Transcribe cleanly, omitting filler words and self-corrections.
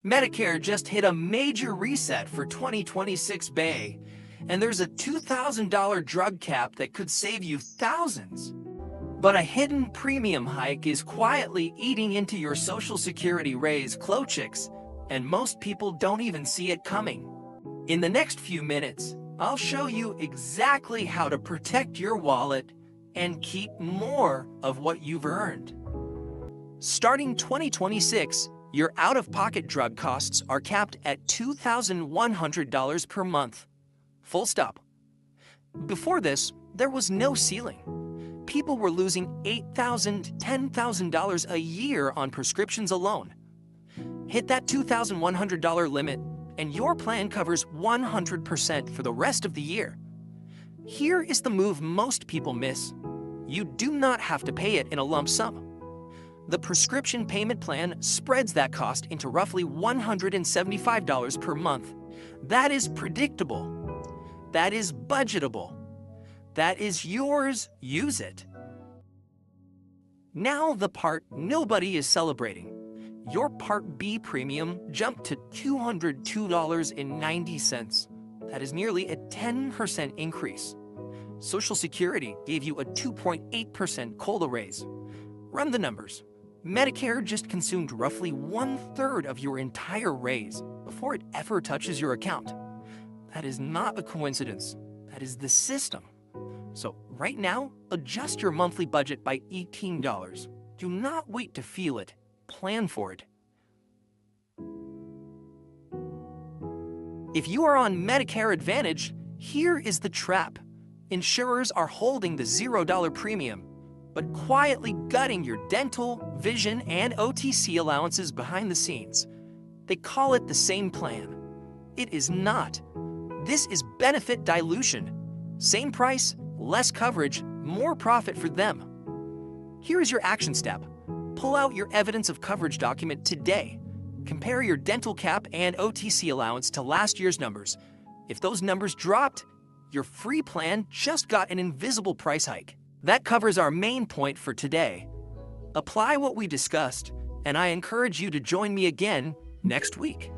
Medicare just hit a major reset for 2026 Bay, and there's a $2,000 drug cap that could save you thousands. But a hidden premium hike is quietly eating into your Social Security raise, Clochicks, and most people don't even see it coming. In the next few minutes, I'll show you exactly how to protect your wallet and keep more of what you've earned. Starting 2026, your out-of-pocket drug costs are capped at $2,100 per month. Full stop. Before this, there was no ceiling. People were losing $8,000, $10,000 a year on prescriptions alone. Hit that $2,100 limit, and your plan covers 100% for the rest of the year. Here is the move most people miss. You do not have to pay it in a lump sum. The prescription payment plan spreads that cost into roughly $175 per month. That is predictable. That is budgetable. That is yours. Use it. Now the part nobody is celebrating. Your Part B premium jumped to $202.90. That is nearly a 10% increase. Social Security gave you a 2.8% COLA raise. Run the numbers. Medicare just consumed roughly 1/3 of your entire raise before it ever touches your account. That is not a coincidence. That is the system. So right now, adjust your monthly budget by $18. Do not wait to feel it. Plan for it. If you are on Medicare Advantage, here is the trap. Insurers are holding the $0 premium, but quietly gutting your dental, vision, and OTC allowances behind the scenes. They call it the same plan. It is not. This is benefit dilution. Same price, less coverage, more profit for them. Here is your action step. Pull out your evidence of coverage document today. Compare your dental cap and OTC allowance to last year's numbers. If those numbers dropped, your free plan just got an invisible price hike. That covers our main point for today. Apply what we discussed, and I encourage you to join me again next week.